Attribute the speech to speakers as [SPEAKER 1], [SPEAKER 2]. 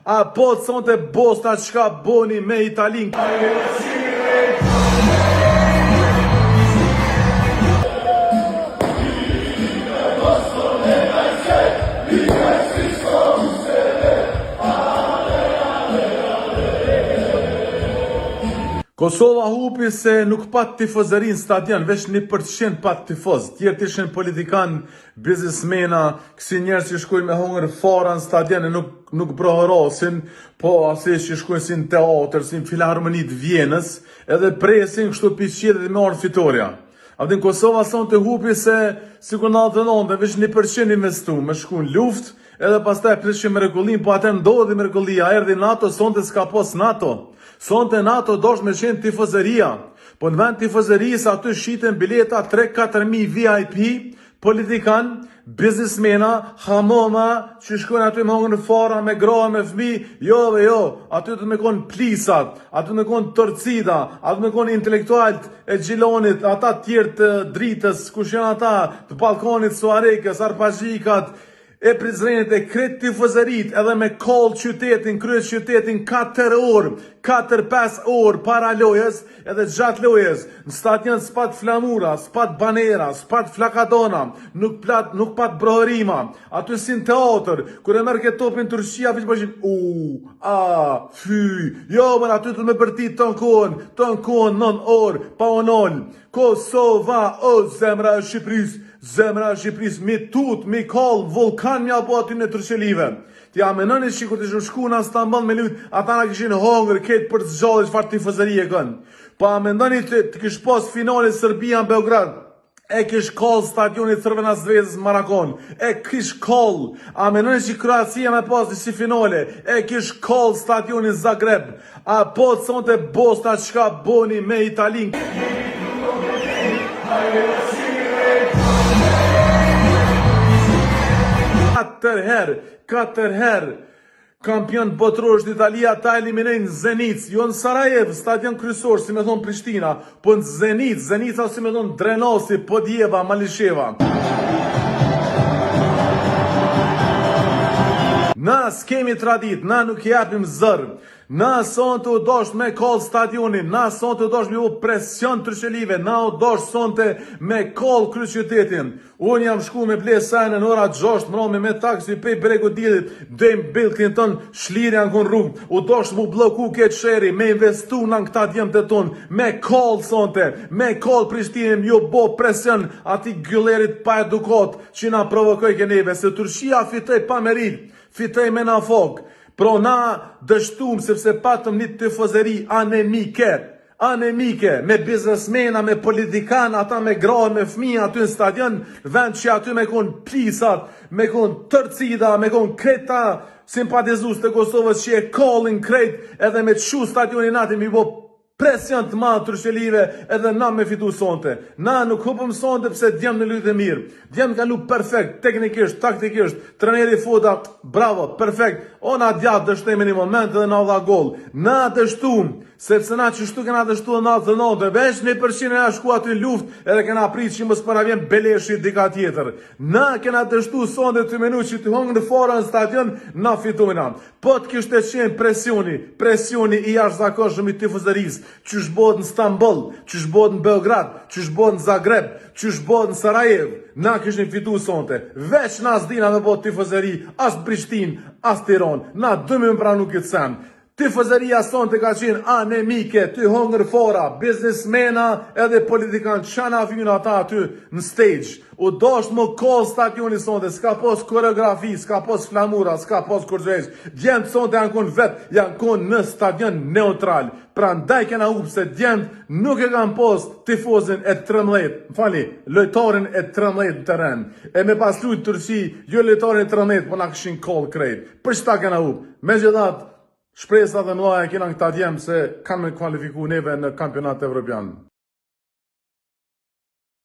[SPEAKER 1] A po të sonte Bosna çka boni me Italin? Kosova hupi se nuk pat tifozëri në stadion, veç 1% pat tifoz. Tjerët ishin politikan, biznesmena, kësi njerëz që shkojnë me hongër fara në stadion e nuk brohorosin, po asi që shkojnë si në teatr, si në filharmonit Vjenës, edhe presin kështu pisqit dhe me orë fitoria. Abdin Kosova son të hupi se si ku në altë nëndë, veç 1% investu, me shku në luft, edhe pastaj prishë mrekullim, po atë ndodhi mrekullia, erdi NATO, son të s'ka pos NATO. Sonte NATO dosh me qenë tifozëria, po në vend tifozërisë aty shiten bileta 3-4 VIP, politikan, biznesmena, hamoma, që shkojnë aty me hongën fara, me groa, me fmi, jo, aty të me konë plisat, aty të me konë torcida, aty të me konë intelektualt e gjilonit, ata tjerë të dritës, kush janë ata, të balkonit, suarekës, arpazhikat, e Prizrenit e kretë tifozërit edhe me kollë qytetin, kryet qytetin 4 orë, 4-5 orë para lojës edhe gjatë lojës. Në stadion s'pat flamura, s'pat banera, s'pat flakadona, nuk pat brohërima. Aty si në teatr, kur e merë këtë topin Turqia, vishë përshin, jo, mërë aty të me bërtit ton kohën, 9 orë, pa onol. Kosova, zemra e Shqipërisë. Zemra e Shqipërisë, mi tut, mi kall, vulkan mja po aty në Tërqelive. Ti amenoni që kur të shku në Istanbul me lut, ata na kishin hongër ketë për të zgjallë çfarë tifozëri e kanë. Po amenoni të kish pas finale Serbia në Beograd. E kish kall stadionit Crvena Zvezdës Marakon. E kish kall. Amenoni që Kroacia me pas si finale. E kish kall stadionit Zagreb. A po të sonte Bosna çka boni me Italin. 4 herë kampion botror është Italia, ta eliminejnë Zenic, jo në Sarajev, stadion kryesor, si me thonë Prishtina, po në Zenica si me thonë Drenosi, Podjeva, Malisheva. Na s'kemi tradit, na nuk japim zërë, na son të u dosh me kall stadionin, na son të u dosh me u presion Tërqelive, na u dosh son të me kall kryqytetin. Unë jam shku me ble sajnë në ora 6 mërome me taksi pej bregu dilit, dojmë Bill Clinton, shlirja në rrugë, u dosh mu bloku këtë sheri, me investu në këta djemë të tonë, me kall son të, me kall Prishtinin, jo bo presion ati gyllerit pa edukat që na provokoj këneve, se Turqia fitoj pa merit, fitoj me na fok. Pro na dështum sepse patëm një tifozëri anemike, me biznesmena, me politikan, ata me gra, me fëmija aty në stadion, vend që aty me konë plisat, me konë tërcida, me konë kreta simpatizus të Kosovës që e kallin kret edhe me qu stadionin aty mi bo presion të madh Tërqelive edhe na me fitu sonte. Na nuk hupëm sonte pse djemë në lutë e mirë. Djemë ka lutë perfekt, teknikisht, taktikisht, treneri futa, bravo, perfekt. Ona djatë dështejme një moment edhe na dha gol. Na dështum, sepse na që shtu kena dështu në altë të note, veç 1% e shku aty luft edhe kena prit që mës para vjen beleshi dika tjetër. Na kena dështu sonte 2 minutë që të hongë në fora në stadion, na fitujna. Po të kishte qenë presioni i jashtëzakonshëm i tifozërisë, qysh bëhet në Istanbul, qysh bëhet në Beograd, qysh bëhet në Zagreb, qysh bëhet në Sarajev, na kishin fitu sonte. Veç na s'dina me bëhet tifozëri, as Prishtinë, as Tiranë, na dëmi më pranu këtë sen. Tifozëria sonte ka qenë anemike, ty hongër fora, biznesmena edhe politikan, qana vynë ata aty në stage. U dosh më kall stadioni sonte, s'ka pos koreografi, s'ka pos flamura, s'ka pos kurgjesh. Djemë sonte janë konë vetë, janë konë në stadion neutral. Pra ndaj kena upë se djemë nuk e kanë pos tifozin e 13, lojtarin e 13 në teren. E me pas lujt Turqi, jo lojtarin e 13, po na këshin kall krejt. Për çta kena upë? Me gjithat, shpresa dhe mëdha kena këta djemë se kanë me kualifiku neve në kampionat evropian.